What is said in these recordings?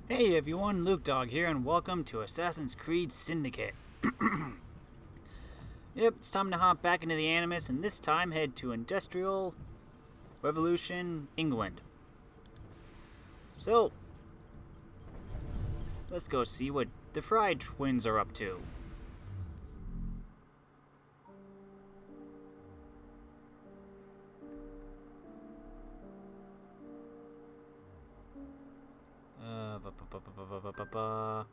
Hey everyone, Luke Dog here, and welcome to Assassin's Creed Syndicate. Yep, it's time to hop back into the Animus, and this time head to Industrial Revolution, England. So, let's go see what the Frye twins are up to. Ba.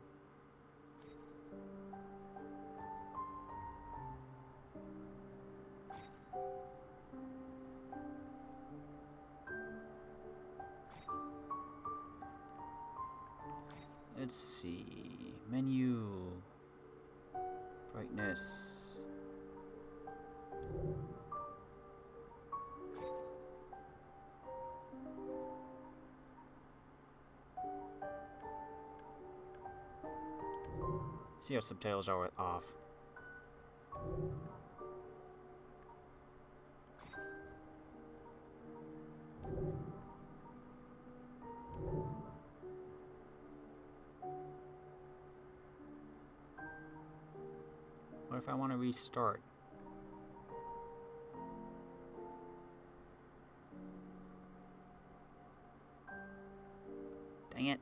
Let's see. Menu. Brightness. See how subtitles are off. What if I want to restart? Dang it.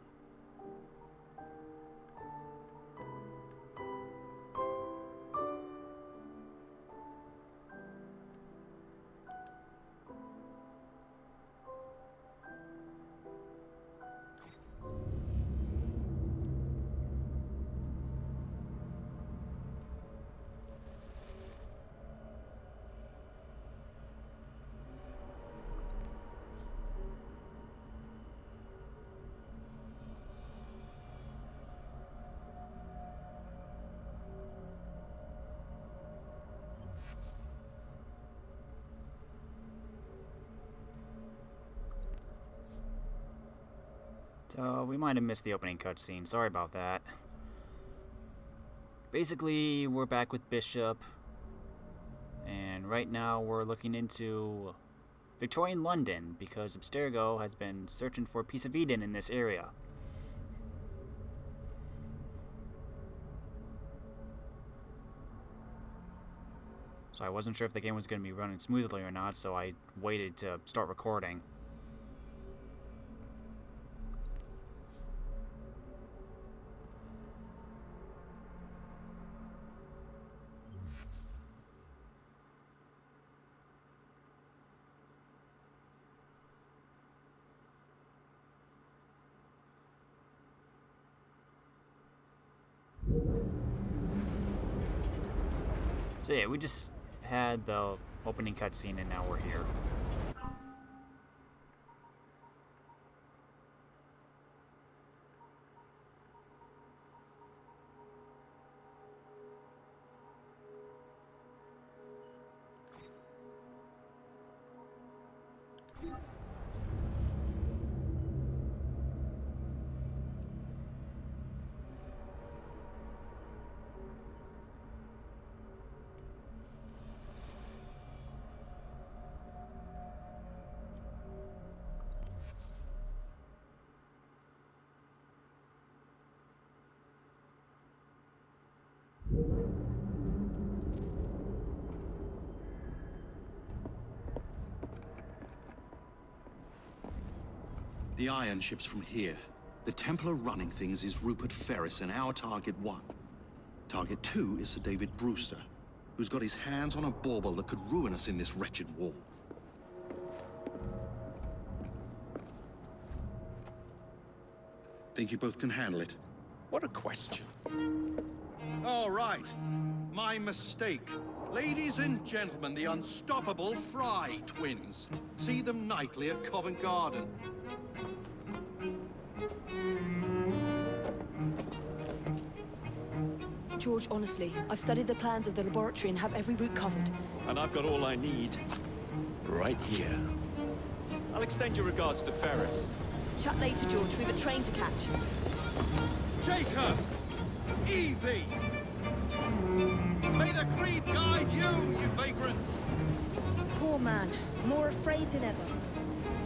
So, we might have missed the opening cutscene. Sorry about that. Basically, we're back with Bishop. And right now, we're looking into Victorian London, because Abstergo has been searching for a piece of Eden in this area. So I wasn't sure if the game was going to be running smoothly or not, so I waited to start recording. So yeah, we just had the opening cutscene and now we're here. The iron ship's from here. The Templar running things is Rupert Ferris and our target 1. Target 2 is Sir David Brewster, who's got his hands on a bauble that could ruin us in this wretched war. Think you both can handle it? What a question. All right. My mistake. Ladies and gentlemen, the unstoppable Frye twins. See them nightly at Covent Garden. George, honestly, I've studied the plans of the laboratory and have every route covered. And I've got all I need right here. I'll extend your regards to Ferris. Chat later, George. We've a train to catch. Jacob! Evie! May the creed guide you, you vagrants! Poor man. More afraid than ever.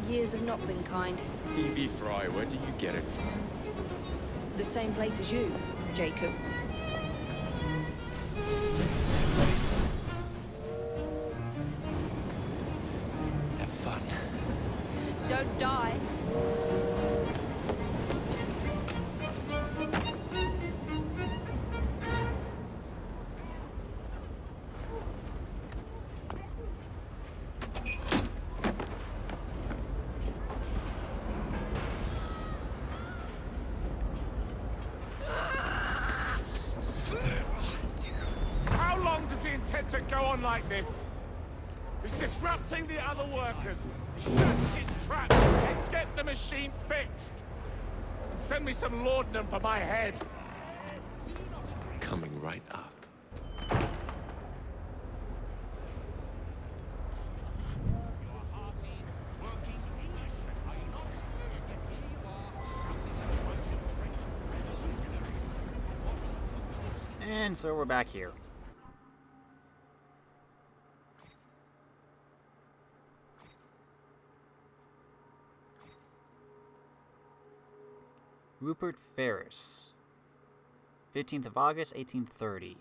Years have not been kind. Evie Frye, where do you get it from? The same place as you, Jacob. Have fun. Don't die. How long does he intend to go on like this? He's disrupting the other workers. Shut his trap and get the machine fixed. Send me some laudanum for my head. Coming right up. And so we're back here. Rupert Ferris, 15th of August, 1830.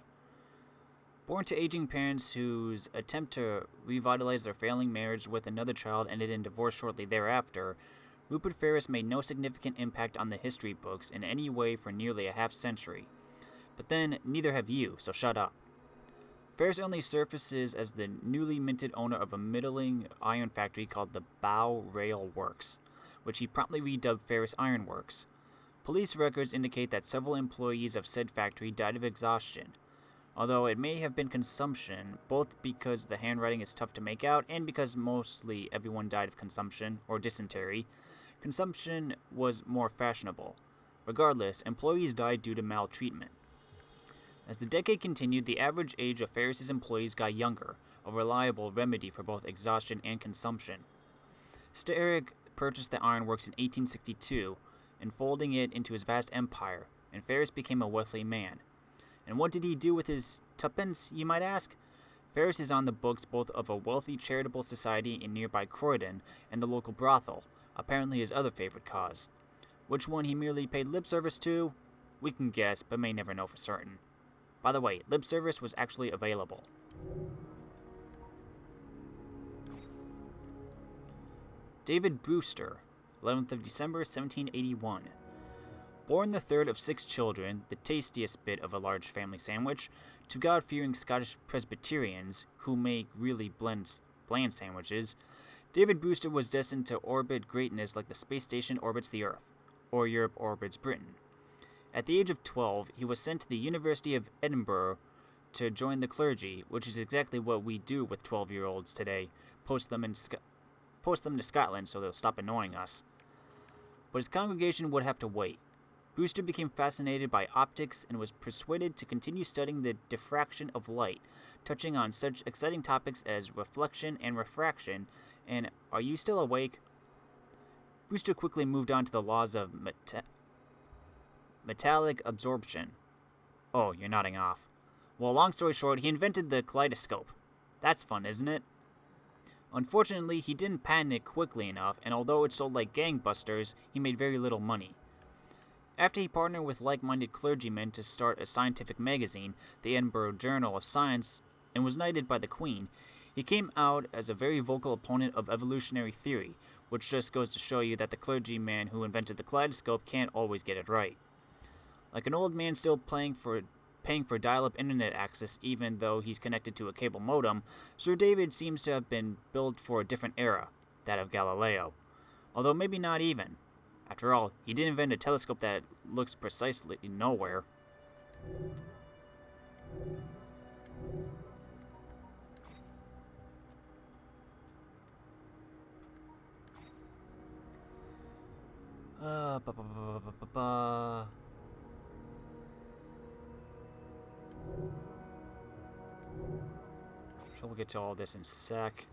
Born to aging parents whose attempt to revitalize their failing marriage with another child ended in divorce shortly thereafter, Rupert Ferris made no significant impact on the history books in any way for nearly a half-century. But then, neither have you, so shut up. Ferris only surfaces as the newly minted owner of a middling iron factory called the Bow Rail Works, which he promptly redubbed Ferris Iron Works. Police records indicate that several employees of said factory died of exhaustion, although it may have been consumption, both because the handwriting is tough to make out and because mostly everyone died of consumption or dysentery. Consumption was more fashionable. Regardless, employees died due to maltreatment. As the decade continued, the average age of Ferris's employees got younger, a reliable remedy for both exhaustion and consumption. Starrick purchased the ironworks in 1862, enfolding it into his vast empire, and Ferris became a wealthy man. And what did he do with his tuppence, you might ask? Ferris is on the books both of a wealthy charitable society in nearby Croydon and the local brothel, apparently his other favorite cause. Which one he merely paid lip service to? We can guess, but may never know for certain. By the way, lip service was actually available. David Brewster, 11th of December, 1781. Born the third of 6 children, the tastiest bit of a large family sandwich, to God-fearing Scottish Presbyterians who make really bland sandwiches, David Brewster was destined to orbit greatness like the space station orbits the Earth, or Europe orbits Britain. At the age of 12, he was sent to the University of Edinburgh to join the clergy, which is exactly what we do with 12-year-olds today, post them to Scotland so they'll stop annoying us. But his congregation would have to wait. Brewster became fascinated by optics and was persuaded to continue studying the diffraction of light, touching on such exciting topics as reflection and refraction, and are you still awake? Brewster quickly moved on to the laws of metallic absorption. Oh, you're nodding off. Well, long story short, he invented the kaleidoscope. That's fun, isn't it? Unfortunately, he didn't patent it quickly enough, and although it sold like gangbusters, he made very little money. After he partnered with like-minded clergymen to start a scientific magazine, the Edinburgh Journal of Science, and was knighted by the Queen, he came out as a very vocal opponent of evolutionary theory, which just goes to show you that the clergyman who invented the kaleidoscope can't always get it right. Like an old man still paying for dial-up internet access even though he's connected to a cable modem, Sir David seems to have been built for a different era, that of Galileo. Although maybe not even. After all, he did invent a telescope that looks precisely nowhere. Sure, we'll get to all this in a sec.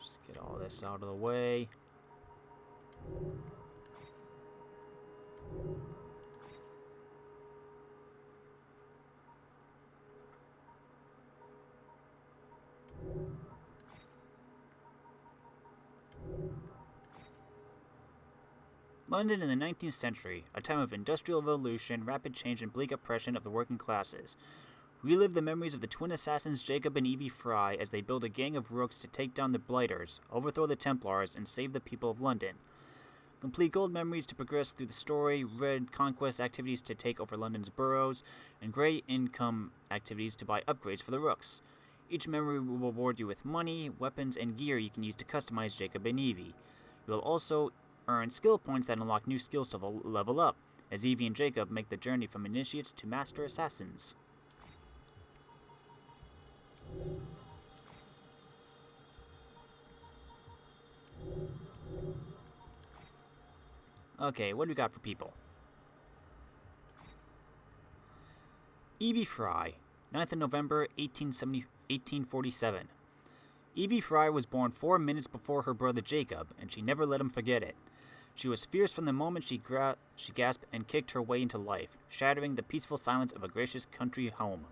Just get all this out of the way. London in the 19th century, a time of industrial revolution, rapid change, and bleak oppression of the working classes. Relive the memories of the twin assassins Jacob and Evie Frye as they build a gang of rooks to take down the Blighters, overthrow the Templars, and save the people of London. Complete gold memories to progress through the story, red conquest activities to take over London's boroughs, and grey income activities to buy upgrades for the rooks. Each memory will reward you with money, weapons, and gear you can use to customize Jacob and Evie. You will also earn skill points that unlock new skills to level up, as Evie and Jacob make the journey from initiates to master assassins. Okay, what do we got for people? Evie Frye, 9th of November, 1847. Evie Frye was born 4 minutes before her brother Jacob, and she never let him forget it. She was fierce from the moment she gasped and kicked her way into life, shattering the peaceful silence of a gracious country home.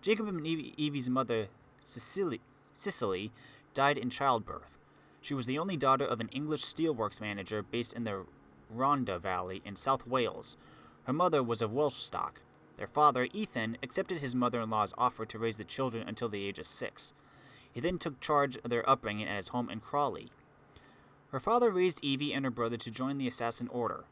Jacob and Evie's mother, Cicely, died in childbirth. She was the only daughter of an English steelworks manager based in the Rhondda Valley in South Wales. Her mother was of Welsh stock. Their father, Ethan, accepted his mother-in-law's offer to raise the children until the age of 6. He then took charge of their upbringing at his home in Crawley. Her father raised Evie and her brother to join the Assassin Order.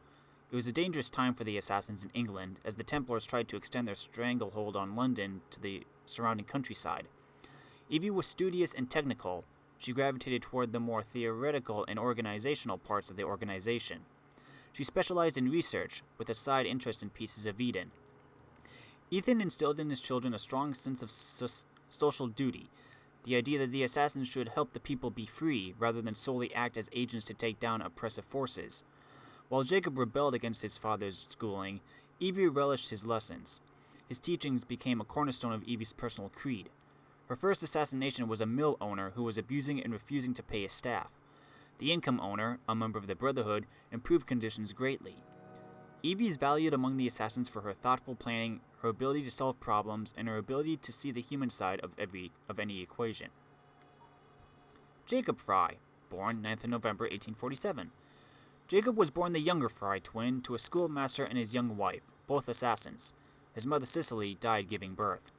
It was a dangerous time for the assassins in England, as the Templars tried to extend their stranglehold on London to the surrounding countryside. Evie was studious and technical. She gravitated toward the more theoretical and organizational parts of the organization. She specialized in research, with a side interest in pieces of Eden. Ethan instilled in his children a strong sense of social duty, the idea that the assassins should help the people be free, rather than solely act as agents to take down oppressive forces. While Jacob rebelled against his father's schooling, Evie relished his lessons. His teachings became a cornerstone of Evie's personal creed. Her first assassination was a mill owner who was abusing and refusing to pay his staff. The income owner, a member of the Brotherhood, improved conditions greatly. Evie is valued among the assassins for her thoughtful planning, her ability to solve problems, and her ability to see the human side of any equation. Jacob Frye, born 9th of November 1847. Jacob was born the younger Frye twin to a schoolmaster and his young wife, both assassins. His mother Cicely died giving birth.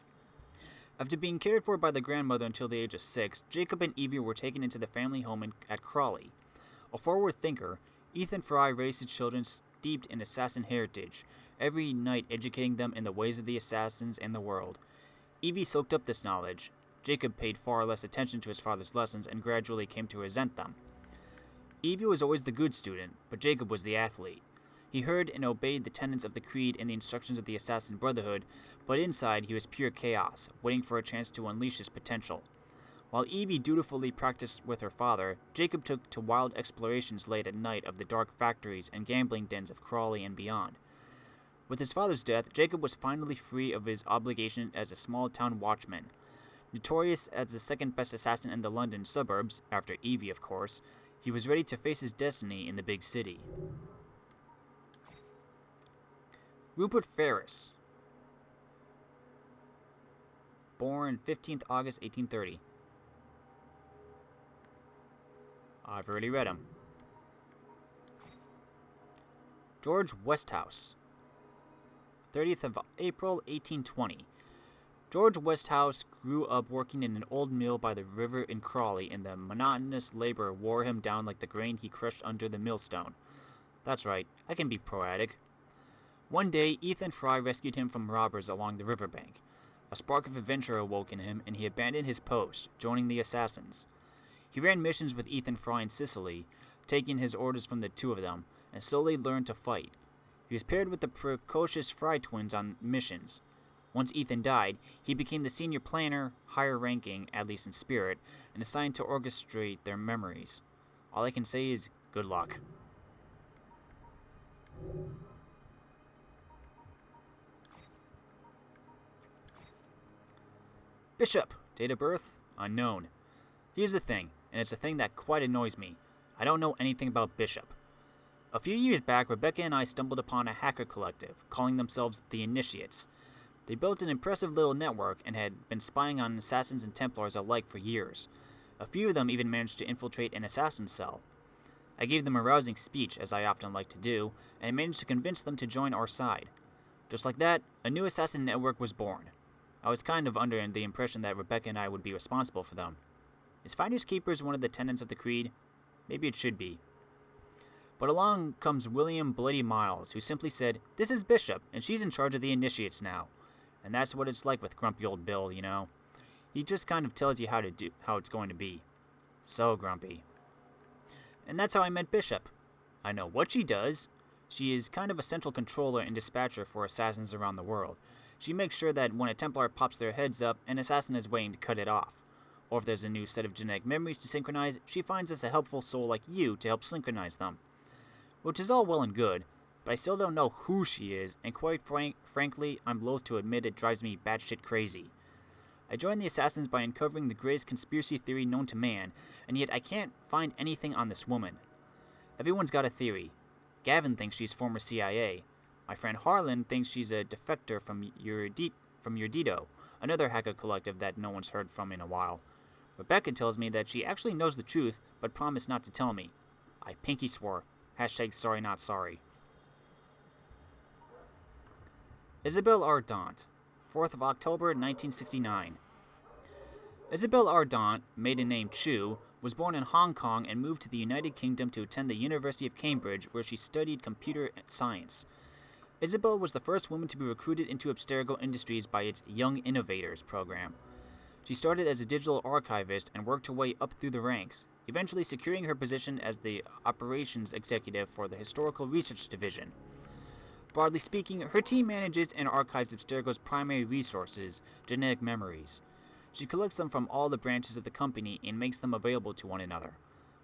After being cared for by the grandmother until the age of 6, Jacob and Evie were taken into the family home at Crawley. A forward thinker, Ethan Frye raised his children steeped in assassin heritage, every night educating them in the ways of the assassins and the world. Evie soaked up this knowledge. Jacob paid far less attention to his father's lessons and gradually came to resent them. Evie was always the good student, but Jacob was the athlete. He heard and obeyed the tenets of the creed and the instructions of the Assassin Brotherhood, but inside he was pure chaos, waiting for a chance to unleash his potential. While Evie dutifully practiced with her father, Jacob took to wild explorations late at night of the dark factories and gambling dens of Crawley and beyond. With his father's death, Jacob was finally free of his obligation as a small-town watchman. Notorious as the second-best assassin in the London suburbs, after Evie, of course, he was ready to face his destiny in the big city. Rupert Ferris, born 15th August 1830. I've already read him. George Westhouse, 30th of April 1820. George Westhouse grew up working in an old mill by the river in Crawley, and the monotonous labor wore him down like the grain he crushed under the millstone. That's right, I can be poetic. One day, Ethan Frye rescued him from robbers along the riverbank. A spark of adventure awoke in him, and he abandoned his post, joining the assassins. He ran missions with Ethan Frye and Cicely, taking his orders from the two of them, and slowly learned to fight. He was paired with the precocious Frye twins on missions. Once Ethan died, he became the senior planner, higher ranking, at least in spirit, and assigned to orchestrate their memories. All I can say is, good luck. Bishop, date of birth, unknown. Here's the thing, and it's a thing that quite annoys me. I don't know anything about Bishop. A few years back, Rebecca and I stumbled upon a hacker collective, calling themselves the Initiates. They built an impressive little network and had been spying on assassins and Templars alike for years. A few of them even managed to infiltrate an assassin cell. I gave them a rousing speech, as I often like to do, and managed to convince them to join our side. Just like that, a new assassin network was born. I was kind of under the impression that Rebecca and I would be responsible for them. Is Finders Keepers one of the tenets of the Creed? Maybe it should be. But along comes William Bloody Miles, who simply said, "This is Bishop, and she's in charge of the initiates now." And that's what it's like with grumpy old Bill, you know. He just kind of tells you how it's going to be. So grumpy. And that's how I met Bishop. I know what she does. She is kind of a central controller and dispatcher for assassins around the world. She makes sure that when a Templar pops their heads up, an assassin is waiting to cut it off. Or if there's a new set of genetic memories to synchronize, she finds us a helpful soul like you to help synchronize them. Which is all well and good, but I still don't know who she is, and quite frankly, I'm loath to admit it drives me batshit crazy. I joined the Assassins by uncovering the greatest conspiracy theory known to man, and yet I can't find anything on this woman. Everyone's got a theory. Gavin thinks she's former CIA. My friend Harlan thinks she's a defector from Urdito, another hacker collective that no one's heard from in a while. Rebecca tells me that she actually knows the truth, but promised not to tell me. I pinky swore. #sorry not sorry. Isabelle Ardant, 4th of October, 1969. Isabelle Ardant, maiden name Chu, was born in Hong Kong and moved to the United Kingdom to attend the University of Cambridge, where she studied computer science. Isabelle was the first woman to be recruited into Abstergo Industries by its Young Innovators program. She started as a digital archivist and worked her way up through the ranks, eventually securing her position as the operations executive for the Historical Research Division. Broadly speaking, her team manages and archives Abstergo's primary resources, genetic memories. She collects them from all the branches of the company and makes them available to one another.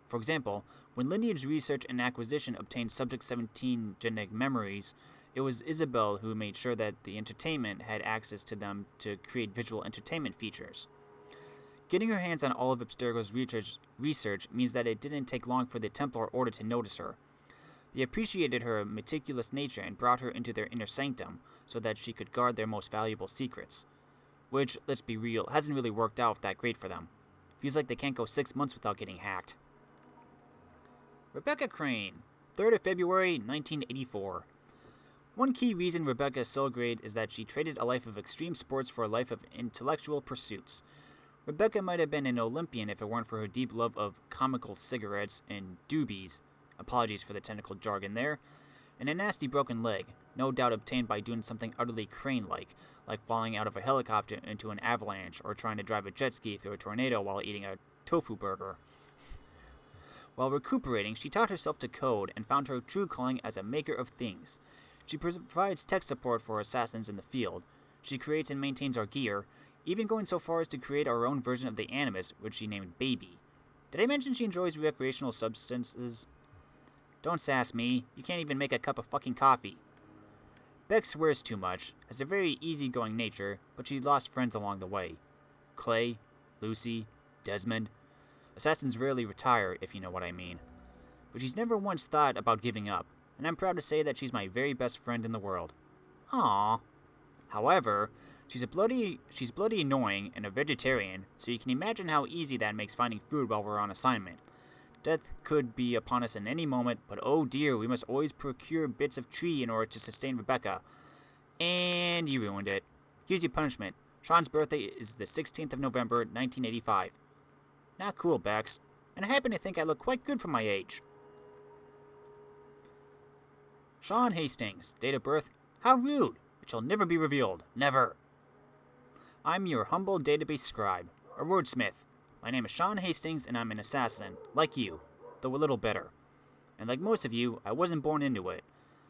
For example, when Lineage Research and Acquisition obtained Subject 17 genetic memories, it was Isabelle who made sure that the entertainment had access to them to create visual entertainment features. Getting her hands on all of Abstergo's research means that it didn't take long for the Templar Order to notice her. They appreciated her meticulous nature and brought her into their inner sanctum so that she could guard their most valuable secrets. Which, let's be real, hasn't really worked out that great for them. Feels like they can't go 6 months without getting hacked. Rebecca Crane, 3rd of February, 1984. One key reason Rebecca is so great is that she traded a life of extreme sports for a life of intellectual pursuits. Rebecca might have been an Olympian if it weren't for her deep love of comical cigarettes and doobies, apologies for the technical jargon there, and a nasty broken leg, no doubt obtained by doing something utterly Crane-like, like falling out of a helicopter into an avalanche or trying to drive a jet ski through a tornado while eating a tofu burger. While recuperating, she taught herself to code and found her true calling as a maker of things. She provides tech support for assassins in the field. She creates and maintains our gear, even going so far as to create our own version of the Animus, which she named Baby. Did I mention she enjoys recreational substances? Don't sass me. You can't even make a cup of fucking coffee. Beck swears too much, has a very easygoing nature, but she lost friends along the way. Clay, Lucy, Desmond. Assassins rarely retire, if you know what I mean. But she's never once thought about giving up, and I'm proud to say that she's my very best friend in the world. Aww. However, she's bloody annoying and a vegetarian, so you can imagine how easy that makes finding food while we're on assignment. Death could be upon us in any moment, but oh dear, we must always procure bits of tree in order to sustain Rebecca. And you ruined it. Here's your punishment. Sean's birthday is the 16th of November, 1985. Not cool, Bex. And I happen to think I look quite good for my age. Sean Hastings, date of birth, how rude. It shall never be revealed. Never. I'm your humble database scribe, or wordsmith. My name is Sean Hastings, and I'm an assassin, like you, though a little better. And like most of you, I wasn't born into it.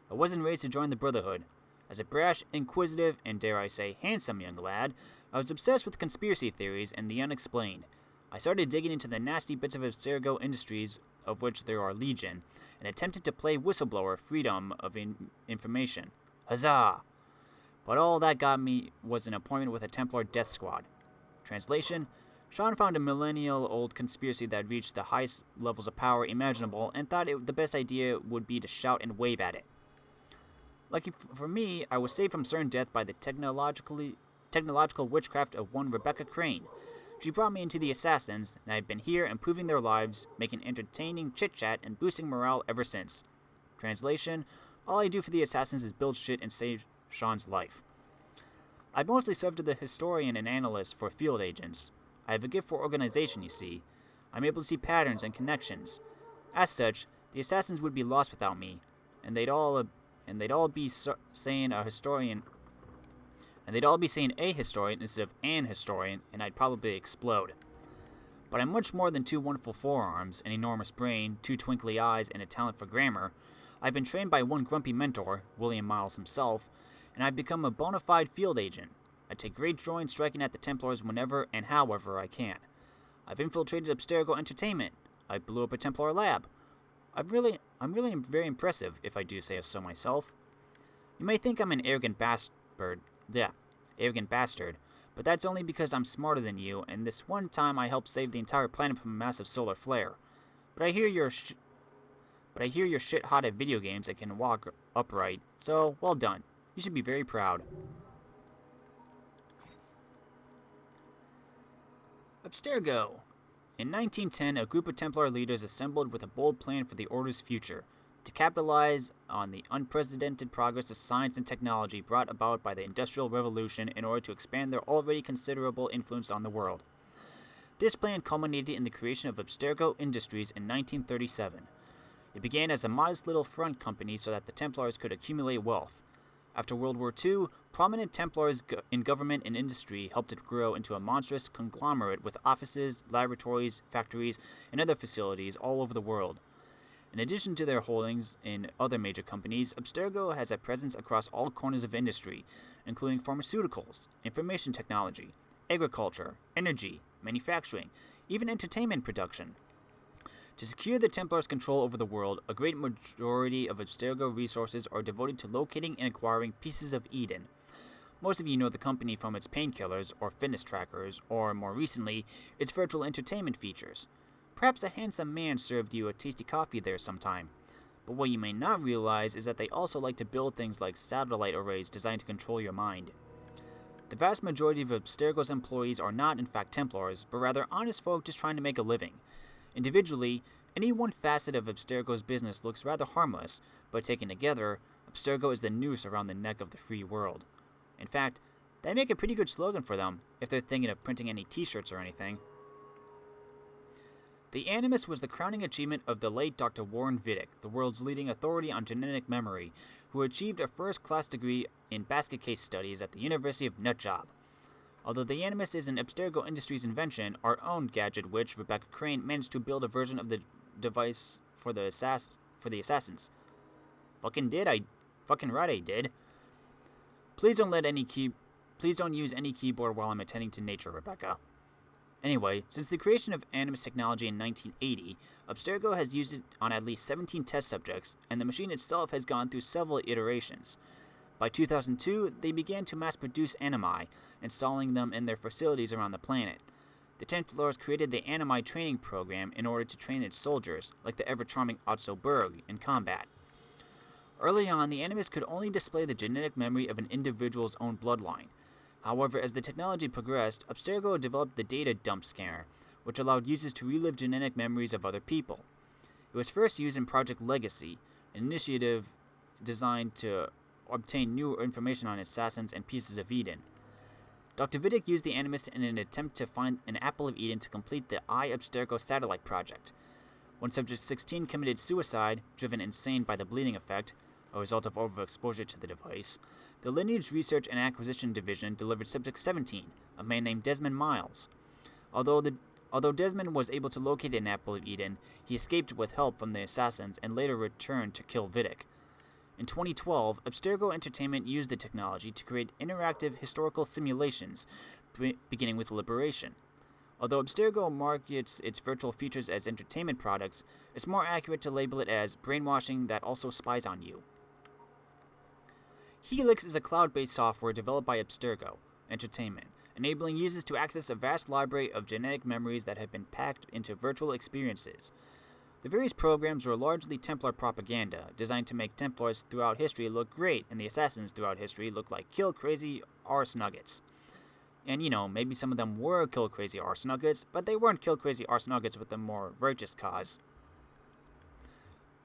I wasn't raised to join the Brotherhood. As a brash, inquisitive, and dare I say, handsome young lad, I was obsessed with conspiracy theories and the unexplained. I started digging into the nasty bits of Abstergo Industries, of which there are legion, and attempted to play whistleblower freedom of information. Huzzah! But all that got me was an appointment with a Templar death squad. Translation: Sean found a millennial-old conspiracy that reached the highest levels of power imaginable and thought the best idea would be to shout and wave at it. Lucky for me, I was saved from certain death by the technological witchcraft of one Rebecca Crane. She brought me into the Assassins, and I've been here improving their lives, making entertaining chit-chat, and boosting morale ever since. Translation: all I do for the Assassins is build shit and save Sean's life. I've mostly served as the historian and analyst for field agents. I have a gift for organization, you see. I'm able to see patterns and connections. As such, the Assassins would be lost without me, and they'd all be saying a historian instead of an historian, and I'd probably explode. But I'm much more than two wonderful forearms, an enormous brain, two twinkly eyes, and a talent for grammar. I've been trained by one grumpy mentor, William Miles himself, and I've become a bona fide field agent. I take great joy in striking at the Templars whenever and however I can. I've infiltrated Abstergo Entertainment. I blew up a Templar lab. I'm really very impressive, if I do say so myself. You may think I'm an arrogant bastard, but that's only because I'm smarter than you, and this one time I helped save the entire planet from a massive solar flare. But I hear you're shit hot at video games and can walk upright, so well done. You should be very proud. Abstergo. In 1910, a group of Templar leaders assembled with a bold plan for the Order's future, to capitalize on the unprecedented progress of science and technology brought about by the Industrial Revolution in order to expand their already considerable influence on the world. This plan culminated in the creation of Abstergo Industries in 1937. It began as a modest little front company so that the Templars could accumulate wealth. After World War II, prominent Templars in government and industry helped it grow into a monstrous conglomerate with offices, laboratories, factories, and other facilities all over the world. In addition to their holdings in other major companies, Abstergo has a presence across all corners of industry, including pharmaceuticals, information technology, agriculture, energy, manufacturing, even entertainment production. To secure the Templars' control over the world, a great majority of Abstergo resources are devoted to locating and acquiring pieces of Eden. Most of you know the company from its painkillers or fitness trackers, or more recently, its virtual entertainment features. Perhaps a handsome man served you a tasty coffee there sometime. But what you may not realize is that they also like to build things like satellite arrays designed to control your mind. The vast majority of Abstergo's employees are not in fact Templars, but rather honest folk just trying to make a living. Individually, any one facet of Abstergo's business looks rather harmless, but taken together, Abstergo is the noose around the neck of the free world. In fact, that'd make a pretty good slogan for them, if they're thinking of printing any t-shirts or anything. The Animus was the crowning achievement of the late Dr. Warren Vidic, the world's leading authority on genetic memory, who achieved a first-class degree in basket case studies at the University of Nutjob. Although the Animus is an Abstergo Industries invention, our own gadget witch, Rebecca Crane, managed to build a version of the device for the Assassins. Fucking right I did. Please don't use any keyboard while I'm attending to nature, Rebecca. Anyway, since the creation of Animus technology in 1980, Abstergo has used it on at least 17 test subjects, and the machine itself has gone through several iterations. By 2002, they began to mass-produce animi, installing them in their facilities around the planet. The Templars created the animi training program in order to train its soldiers, like the ever-charming Otso Berg, in combat. Early on, the Animus could only display the genetic memory of an individual's own bloodline. However, as the technology progressed, Abstergo developed the data dump scanner, which allowed users to relive genetic memories of other people. It was first used in Project Legacy, an initiative designed to obtain new information on assassins and pieces of Eden. Dr. Vidic used the Animus in an attempt to find an apple of Eden to complete the Abstergo satellite project. When Subject 16 committed suicide, driven insane by the bleeding effect, a result of overexposure to the device, the Lineage Research and Acquisition Division delivered Subject 17, a man named Desmond Miles. Although Desmond was able to locate an apple of Eden, he escaped with help from the assassins and later returned to kill Vidic. In 2012, Abstergo Entertainment used the technology to create interactive historical simulations, beginning with Liberation. Although Abstergo markets its virtual features as entertainment products, it's more accurate to label it as brainwashing that also spies on you. Helix is a cloud-based software developed by Abstergo Entertainment, enabling users to access a vast library of genetic memories that have been packed into virtual experiences. The various programs were largely Templar propaganda, designed to make Templars throughout history look great and the assassins throughout history look like kill-crazy arse nuggets. And, maybe some of them were kill-crazy arse nuggets, but they weren't kill-crazy arse nuggets with a more righteous cause.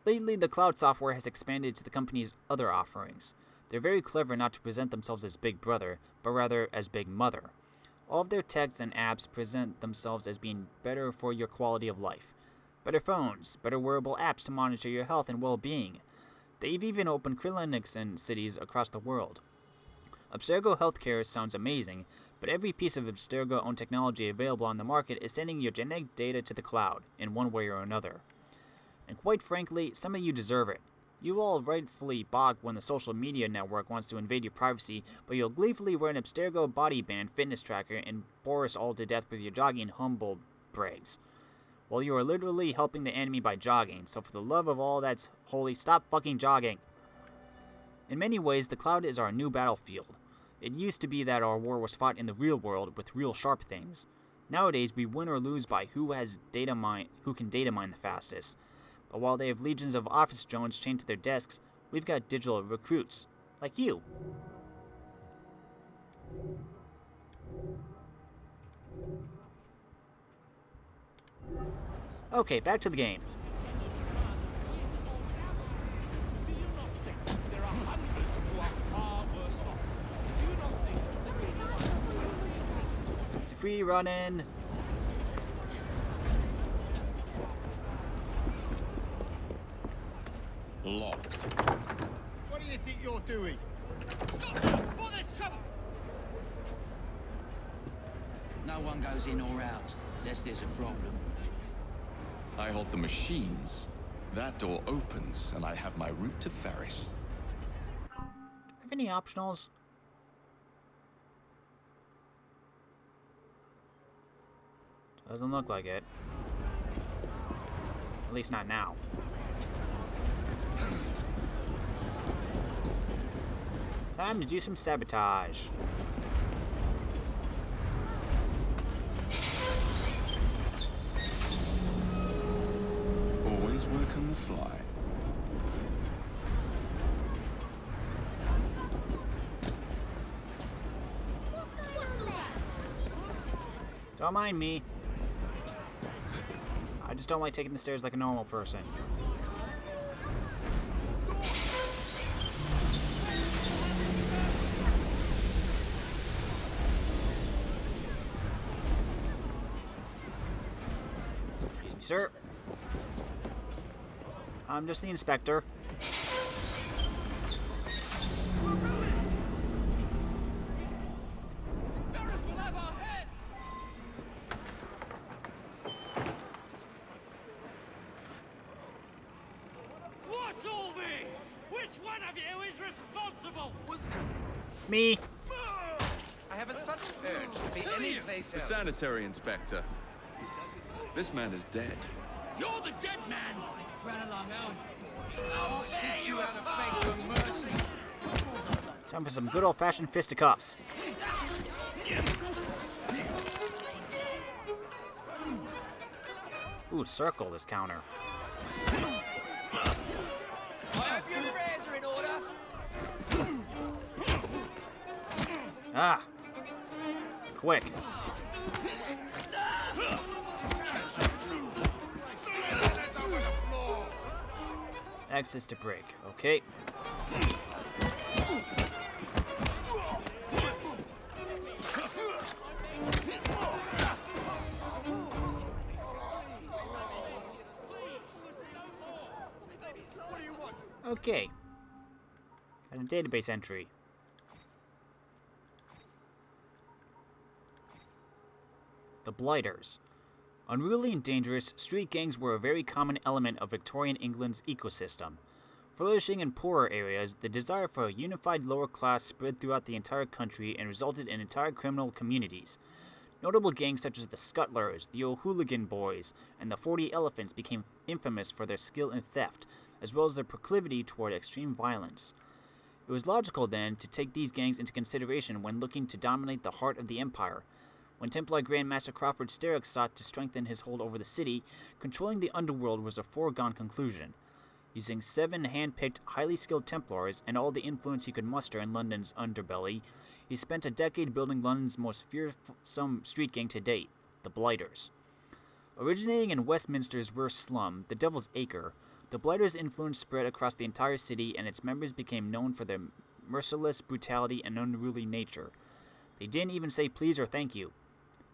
Lately, the cloud software has expanded to the company's other offerings. They're very clever not to present themselves as Big Brother, but rather as Big Mother. All of their techs and apps present themselves as being better for your quality of life. Better phones, better wearable apps to monitor your health and well-being. They've even opened clinics in cities across the world. Abstergo Healthcare sounds amazing, but every piece of Abstergo-owned technology available on the market is sending your genetic data to the cloud, in one way or another. And quite frankly, some of you deserve it. You all rightfully balk when the social media network wants to invade your privacy, but you'll gleefully wear an Abstergo body band fitness tracker and bore us all to death with your jogging humble brags. Well, you are literally helping the enemy by jogging, so for the love of all that's holy, stop fucking jogging. In many ways, the cloud is our new battlefield. It used to be that our war was fought in the real world with real sharp things. Nowadays, we win or lose by who can data mine the fastest. But while they have legions of office drones chained to their desks, we've got digital recruits, like you. Okay, back to the game. Free running. Locked. What do you think you're doing? No one goes in or out, unless there's a problem. I hold the machines. That door opens, and I have my route to Ferris. Do I have any optionals? Doesn't look like it. At least not now. Time to do some sabotage. Always work on the fly. Don't mind me. I just don't like taking the stairs like a normal person. Excuse me, sir. I'm just the inspector. What's all this? Which one of you is responsible? Me. I have a sudden urge to be any place The else. sanitary inspector. This man is dead. You're the dead man! Run along home. I'll teach you how to beg for mercy. Time for some good old-fashioned fisticuffs. Ooh, circle this counter. I hope your prayers are in order. Ah! Quick. Access to break. Okay. Okay. Got a database entry. The Blighters. Unruly and dangerous, street gangs were a very common element of Victorian England's ecosystem. Flourishing in poorer areas, the desire for a unified lower class spread throughout the entire country and resulted in entire criminal communities. Notable gangs such as the Scutlers, the O'Hooligan Boys, and the 40 Elephants became infamous for their skill in theft, as well as their proclivity toward extreme violence. It was logical, then, to take these gangs into consideration when looking to dominate the heart of the empire. When Templar Grandmaster Crawford Sterrick sought to strengthen his hold over the city, controlling the underworld was a foregone conclusion. Using 7 hand-picked, highly skilled Templars and all the influence he could muster in London's underbelly, he spent a decade building London's most fearsome street gang to date, the Blighters. Originating in Westminster's worst slum, the Devil's Acre, the Blighters' influence spread across the entire city, and its members became known for their merciless brutality and unruly nature. They didn't even say please or thank you.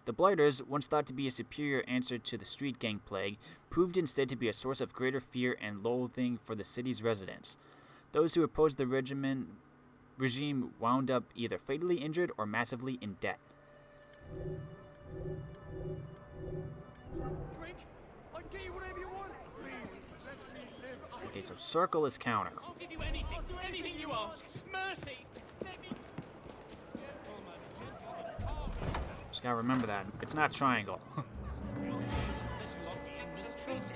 The Blighters, once thought to be a superior answer to the street gang plague, proved instead to be a source of greater fear and loathing for the city's residents. Those who opposed the regime wound up either fatally injured or massively in debt. Drink? I can get you whatever you want. Okay, so circle is counter. I'll give you anything, anything you ask. Mercy! Just gotta remember that. It's not triangle.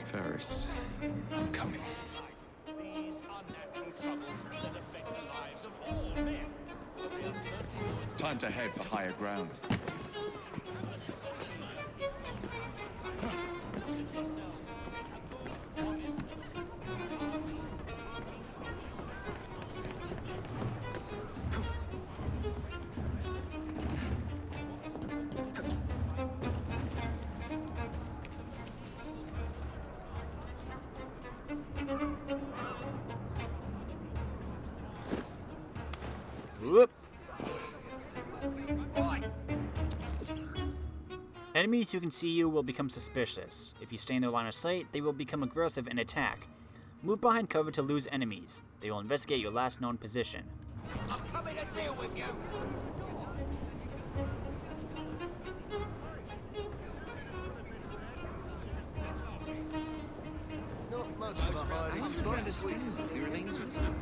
Ferris, I'm coming. These unnatural troubles that affect the lives of all men. We are certainly going Time to head for higher ground. Whoop. Enemies who can see you will become suspicious. If you stay in their line of sight, they will become aggressive and attack. Move behind cover to lose enemies. They will investigate your last known position. I'm coming to deal with you. Not much of a hiding spot this week. He remains with you.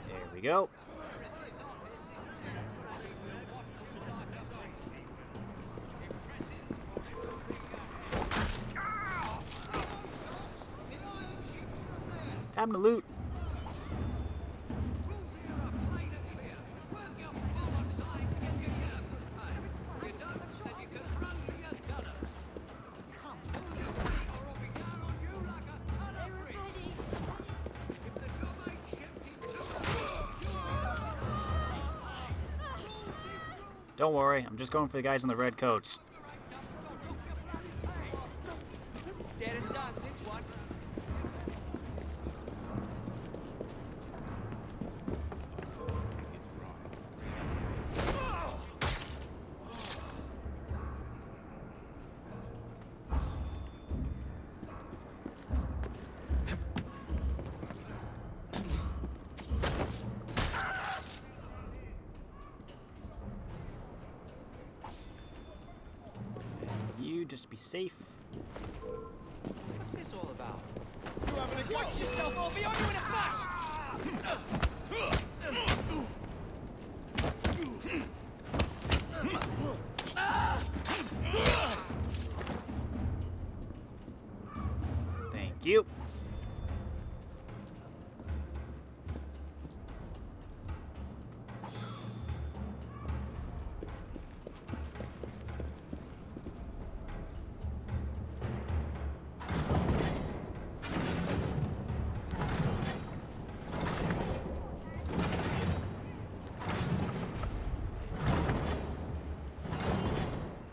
There we go. Time to loot. Don't worry, I'm just going for the guys in the red coats. Dead and done, this one. You just be safe. What's this all about? You having a go? Watch yourself, I'll be on you in a flash! Thank you.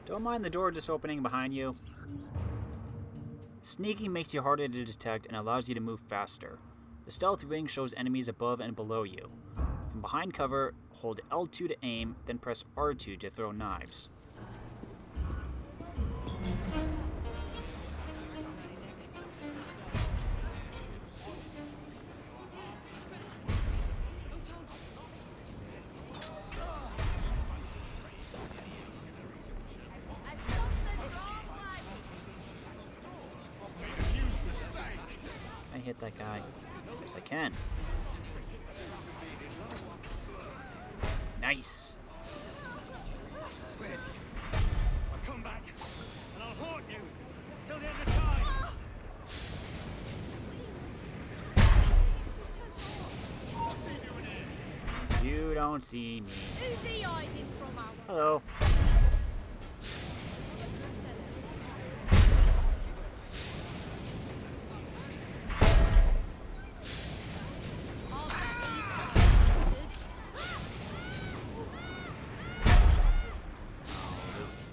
Don't mind the door just opening behind you. Sneaking makes you harder to detect and allows you to move faster. The stealth ring shows enemies above and below you. From behind cover, hold L2 to aim, then press R2 to throw knives. Can I hit that guy? Yes, I can. Nice. I'll come back, and I'll haunt you till the end of time. You don't see me. Who's he hiding from our... Hello.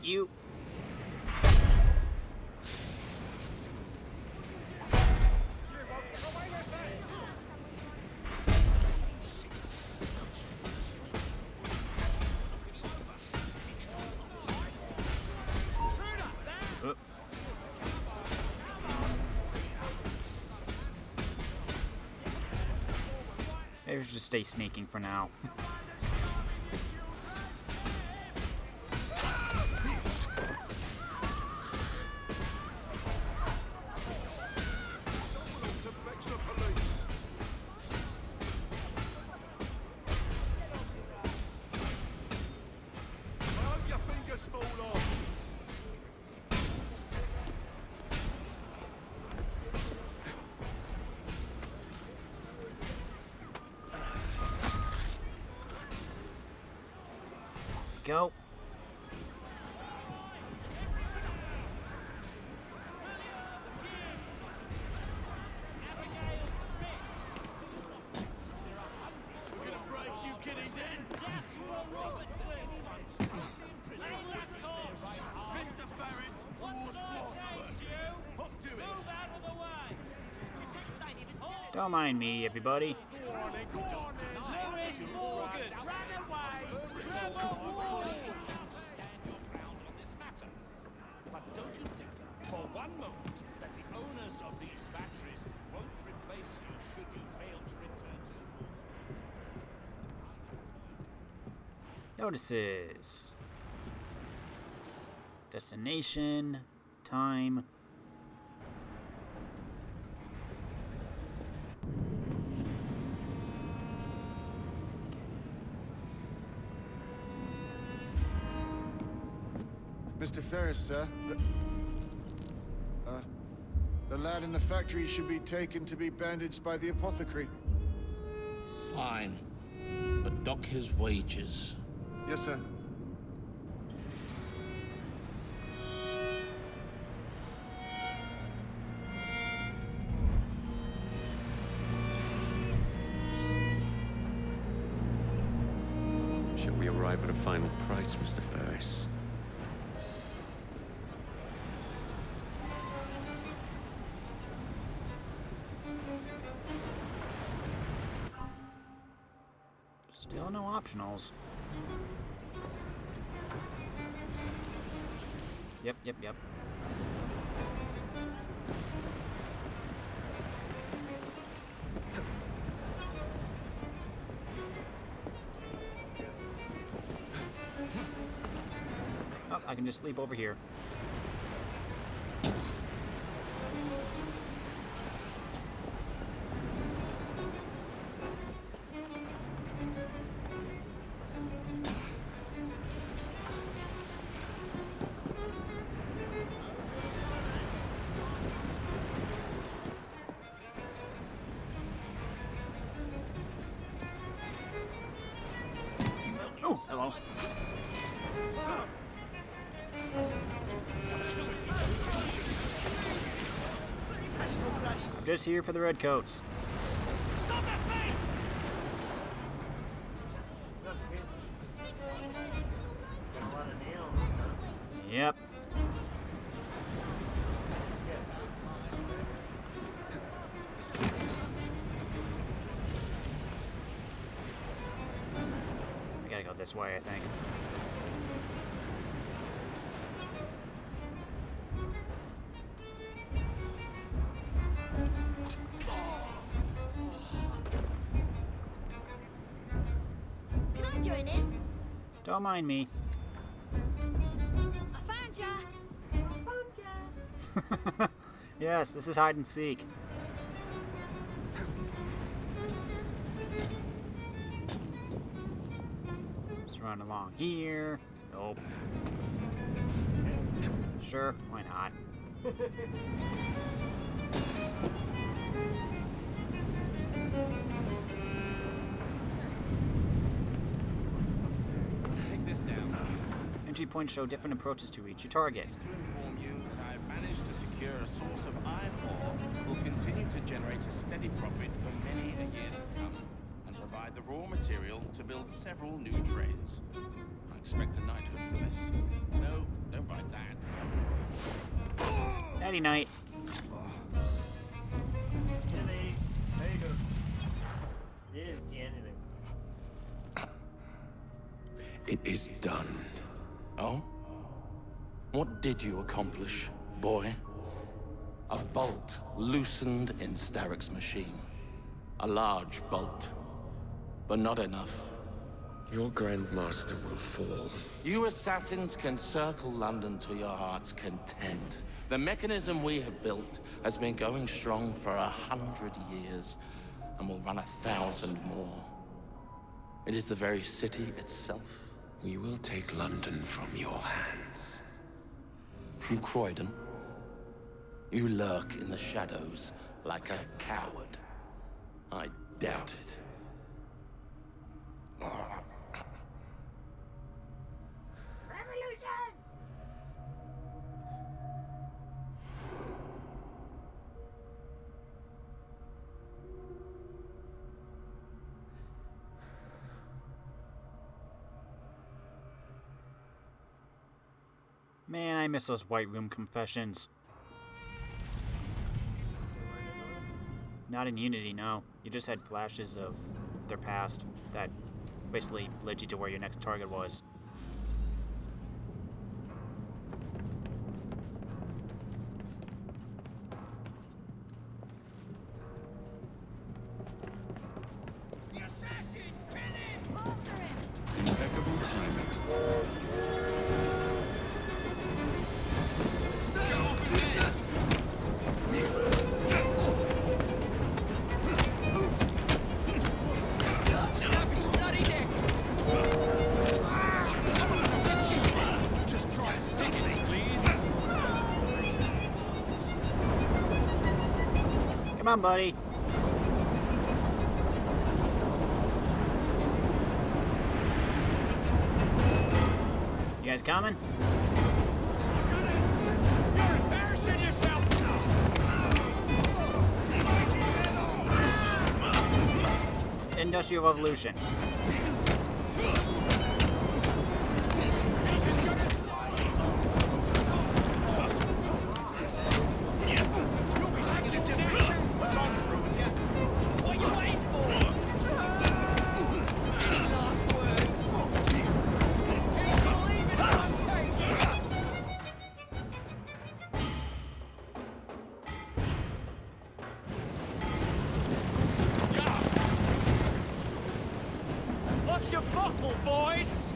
You. Maybe we should just stay sneaking for now. Go. Don't mind me, everybody. Notices. Destination, time. Syndicate. Mr. Ferris, sir. The lad in the factory should be taken to be bandaged by the apothecary. Fine. But dock his wages. Yes, sir. Shall we arrive at a final price, Mr. Ferris? Still no optionals. Yep. Oh, I can just sleep over here. Oh, hello. I'm just here for the redcoats. Yep. We gotta go this way, I think. Can I join in? Don't mind me. I found ya! Yes, this is hide and seek. Just run along here. Nope. Sure, why not? Entry points show different approaches to reach your target. To inform you that I have managed to secure a source of iron ore that will continue to generate a steady profit for many a year to come, and provide the raw material to build several new trains. I expect a knighthood for this. No, don't write that. Nighty night. There you go. Didn't see anything. It is done. Oh? What did you accomplish, boy? A bolt loosened in Starrick's machine. A large bolt, but not enough. Your Grandmaster will fall. You assassins can circle London to your heart's content. The mechanism we have built has been going strong for 100 years, and will run 1,000 more. It is the very city itself. We will take London from your hands. From Croydon? You lurk in the shadows like a coward. I doubt it. Revolution! Man, I miss those White Room confessions. Not in Unity, no. You just had flashes of their past that basically led you to where your next target was. The assassin! Kill him! Impeccable timing. Come on, buddy. You guys coming? You're embarrassing yourself! Industrial Revolution. What's your bottle, boys?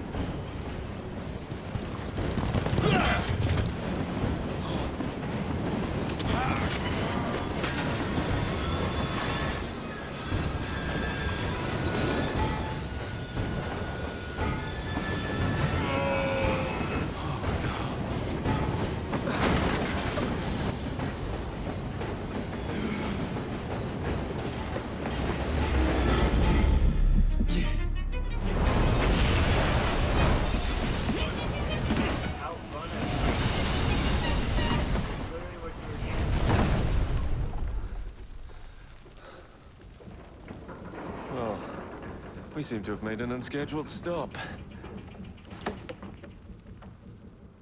Well, we seem to have made an unscheduled stop.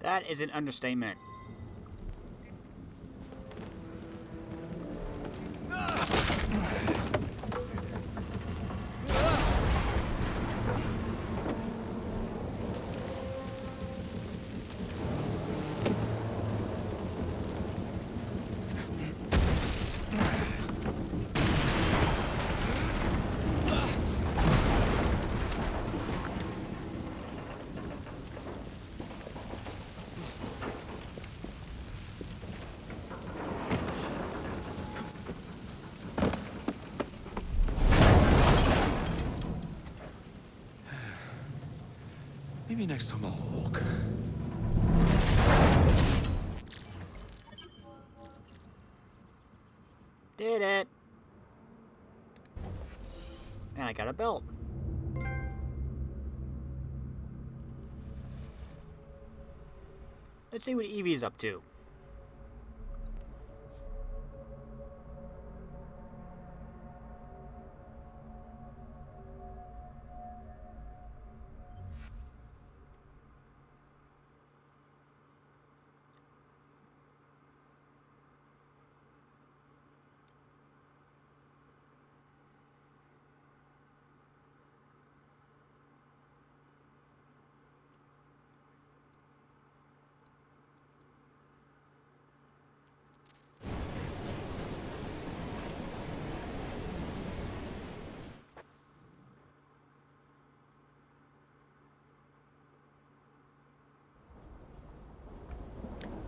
That is an understatement. Maybe next time I'll walk. Did it. And I got a belt. Let's see what Evie's up to.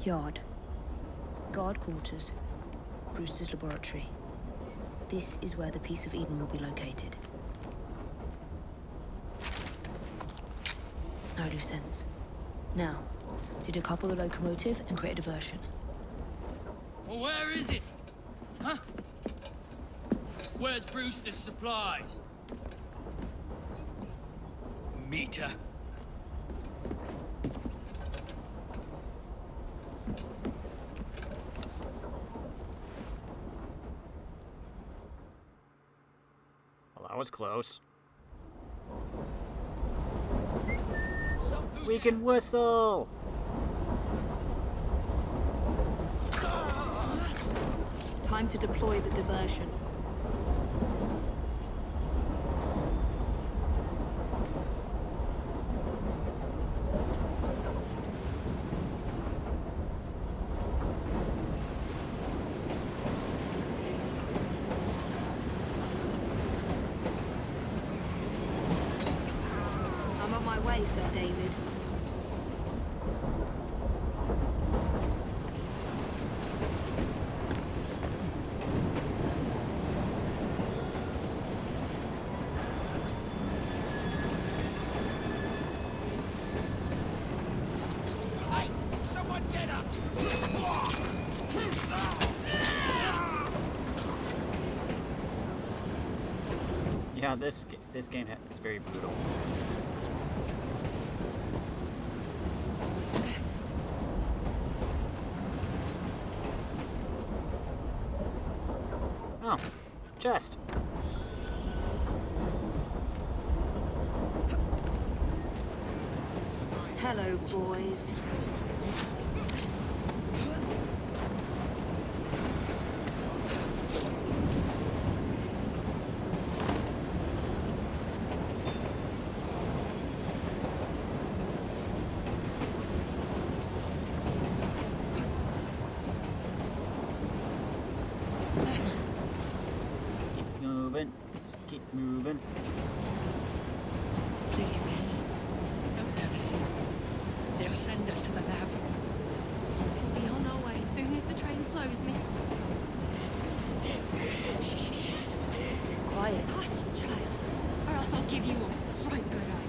Yard. Guard quarters. Brewster's laboratory. This is where the piece of Eden will be located. No loose ends. Now, to decouple the locomotive and create a diversion. Well, where is it? Huh? Where's Brewster's supplies? Meter. Well, that was close. We can whistle! Time to deploy the diversion. I'm on my way, Sir David. Someone get up! Yeah, this game is very brutal. Oh, chest. Hello, boys. Keep moving. Just keep moving. Please, miss. Don't tell us yet. They'll send us to the lab. Be on our way as soon as the train slows, miss. Shh. Quiet. Hush, child, or else I'll give you a right good eye.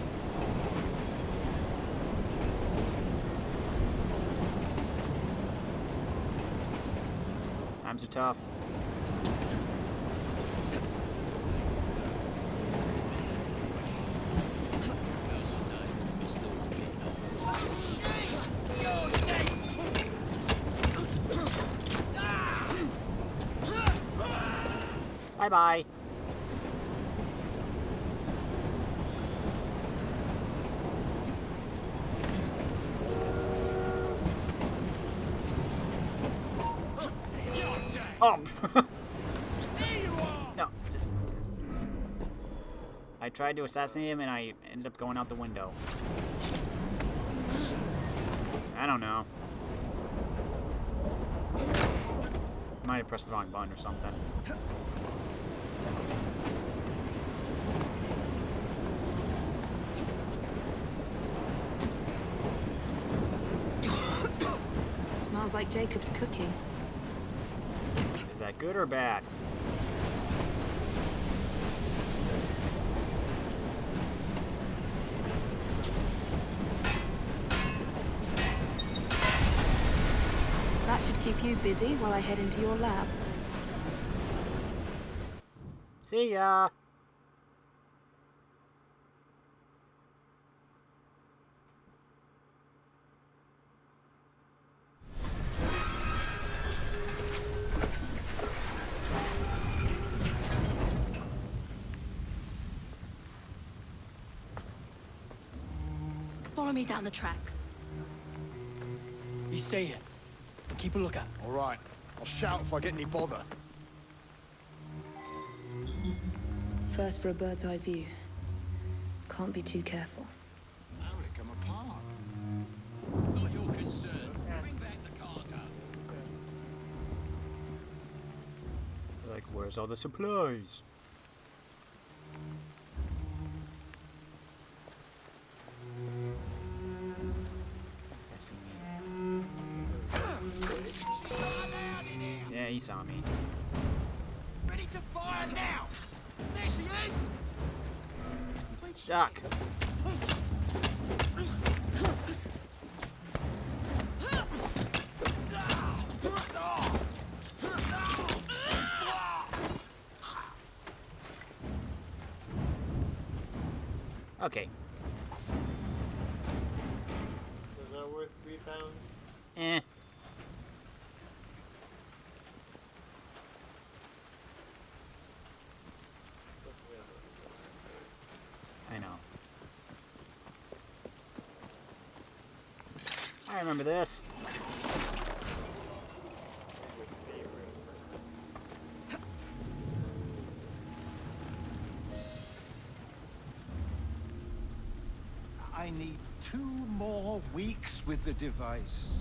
Times are tough. Bye-bye. Oh! No. I tried to assassinate him and I ended up going out the window. I don't know. Might have pressed the wrong button or something. Smells like Jacob's cooking. Is that good or bad? That should keep you busy while I head into your lab. See ya! Follow me down the tracks. You stay here. And keep a lookout. All right. I'll shout if I get any bother. First for a bird's eye view. Can't be too careful. How will it come apart? Not your concern. Bring back the cargo. Like, where's all the supplies? I see me. Yeah, he saw me. Ready to fire now! There she is! I'm stuck. Okay. Was that worth £3? Eh. I know. I remember this. I need 2 more weeks with the device.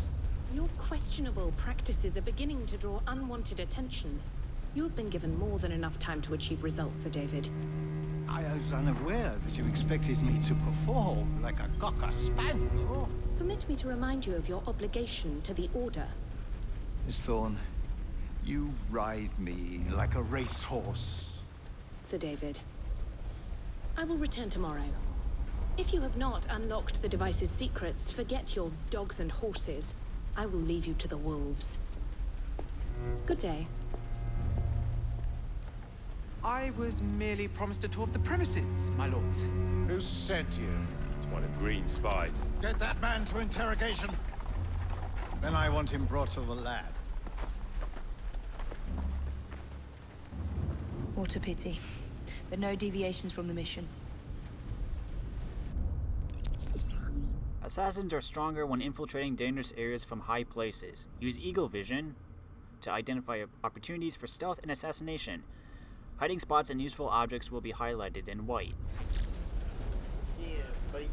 Your questionable practices are beginning to draw unwanted attention. You have been given more than enough time to achieve results, Sir David. I was unaware that you expected me to perform like a cocker spaniel. Permit me to remind you of your obligation to the Order. Miss Thorne, you ride me like a racehorse. Sir David, I will return tomorrow. If you have not unlocked the device's secrets, forget your dogs and horses. I will leave you to the wolves. Good day. I was merely promised a tour of the premises, my lords. Who sent you? It's one of Green's spies. Get that man to interrogation. Then I want him brought to the lab. What a pity. But no deviations from the mission. Assassins are stronger when infiltrating dangerous areas from high places. Use eagle vision to identify opportunities for stealth and assassination. Hiding spots and useful objects will be highlighted in white. Yeah, buddy.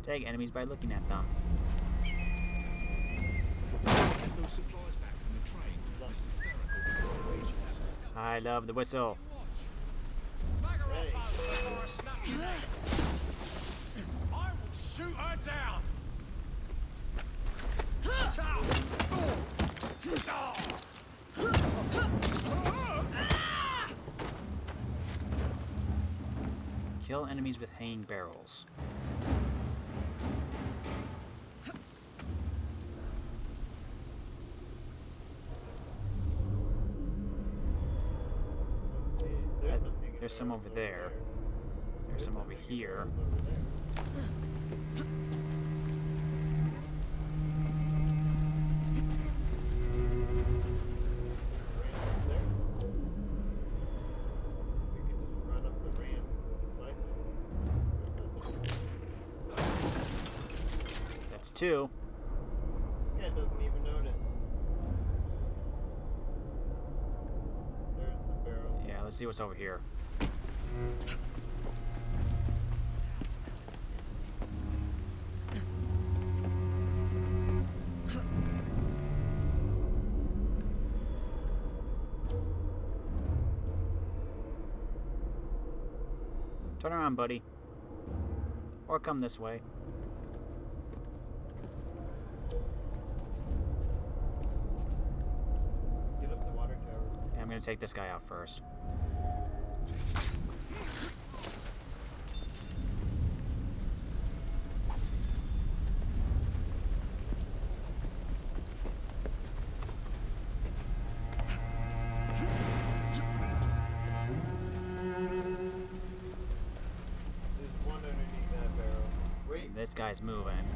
Tag enemies by looking at them. Get those supplies back from the train. It's hysterical. I love the whistle. I will shoot her down. Kill enemies with hanging barrels. There's some over there. There's some over here. That's 2. This guy doesn't even notice. There's some barrels. Yeah, let's see what's over here. Turn around, buddy. Or come this way. Get up the water tower. Yeah, I'm gonna take this guy out first. This guy's moving.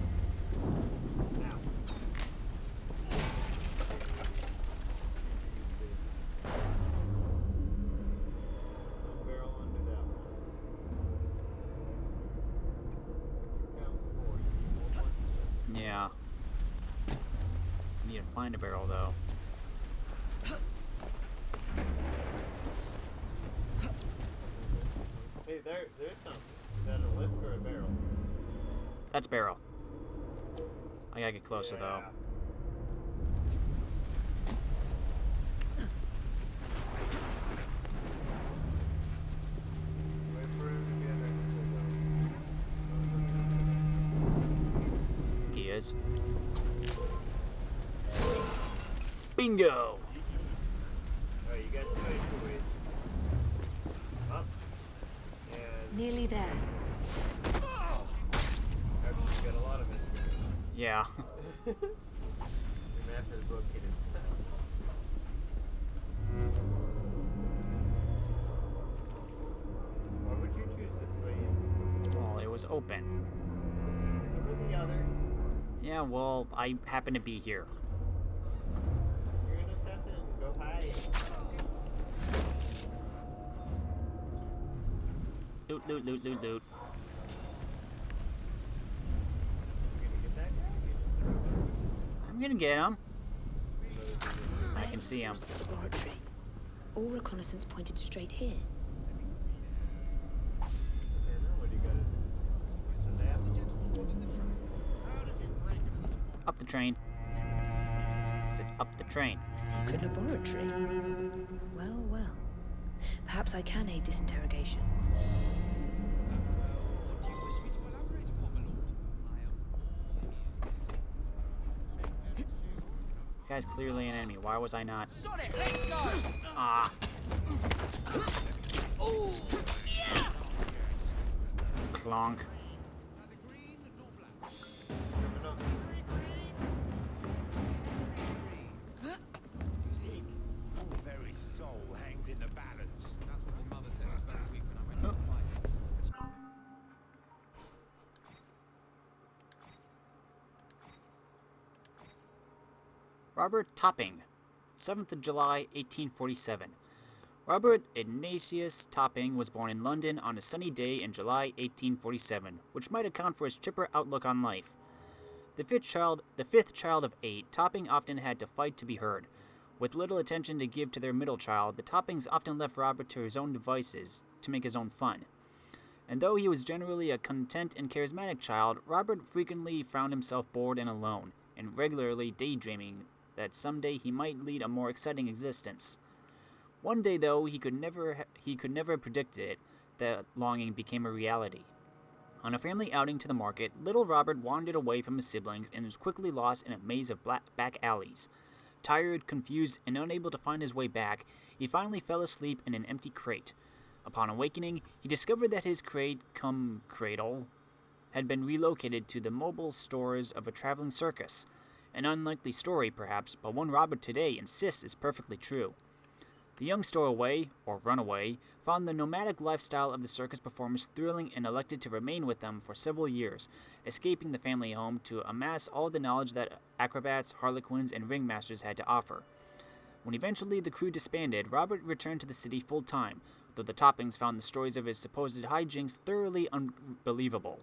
find a barrel, though. Hey, there's something. Is that a lift or a barrel? That's barrel. I gotta get closer, though. Wait for him to get there. He is. Bingo! Alright, you got 2 ways. Up. And... Nearly there. Actually, you got a lot of it. Yeah. Your map is located south. Why would you choose this way? Well, it was open. So were the others. Yeah, well, I happen to be here. You're an assassin. Go hide. Loot, loot, loot, loot, loot. I'm gonna get him. I can see him. Laboratory. All reconnaissance pointed straight here. Up the train. I said up the train. A secret laboratory. Well, well. Perhaps I can aid this interrogation. The guy's clearly an enemy. Why was I not? Sonic, let's go! Ah. Oh, yeah! Clonk. Very soul hangs in the balance. That's what my mother said last week when I went to the fight. Robert Topping, 7th of July, 1847. Robert Ignatius Topping was born in London on a sunny day in July 1847, which might account for his chipper outlook on life. The fifth child of 8, Topping often had to fight to be heard. With little attention to give to their middle child, the Toppings often left Robert to his own devices to make his own fun. And though he was generally a content and charismatic child, Robert frequently found himself bored and alone, and regularly daydreaming that someday he might lead a more exciting existence. One day, though, he could never have predicted it, that longing became a reality. On a family outing to the market, little Robert wandered away from his siblings and was quickly lost in a maze of back alleys. Tired, confused, and unable to find his way back, he finally fell asleep in an empty crate. Upon awakening, he discovered that his cradle had been relocated to the mobile stores of a traveling circus. An unlikely story, perhaps, but one Robert today insists is perfectly true. The young stowaway, or runaway, found the nomadic lifestyle of the circus performers thrilling and elected to remain with them for several years, escaping the family home to amass all the knowledge that acrobats, harlequins, and ringmasters had to offer. When eventually the crew disbanded, Robert returned to the city full-time, though the Toppings found the stories of his supposed hijinks thoroughly unbelievable.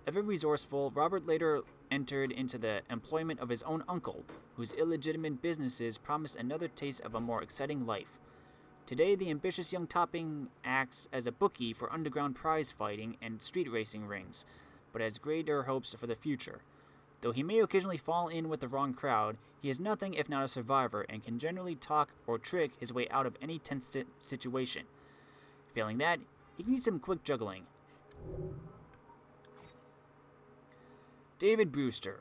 Ever resourceful, Robert later entered into the employment of his own uncle, whose illegitimate businesses promised another taste of a more exciting life. Today, the ambitious young Topping acts as a bookie for underground prize fighting and street racing rings, but has greater hopes for the future. Though he may occasionally fall in with the wrong crowd, he is nothing if not a survivor and can generally talk or trick his way out of any tense situation. Failing that, he can use some quick juggling. David Brewster.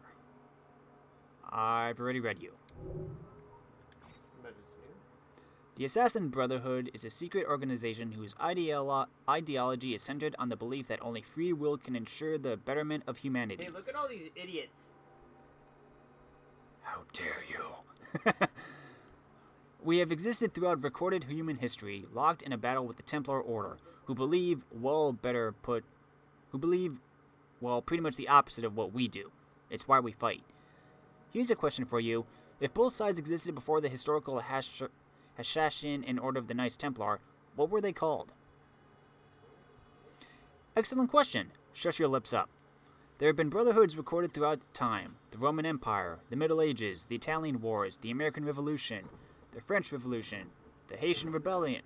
I've already read you. The Assassin Brotherhood is a secret organization whose ideology is centered on the belief that only free will can ensure the betterment of humanity. Hey, look at all these idiots. How dare you? We have existed throughout recorded human history, locked in a battle with the Templar Order, who believe pretty much the opposite of what we do. It's why we fight. Here's a question for you. If both sides existed before the historical Hashashin and Order of the Knights Templar, what were they called? Excellent question. Shush your lips up. There have been brotherhoods recorded throughout time. The Roman Empire, the Middle Ages, the Italian Wars, the American Revolution, the French Revolution, the Haitian Rebellion,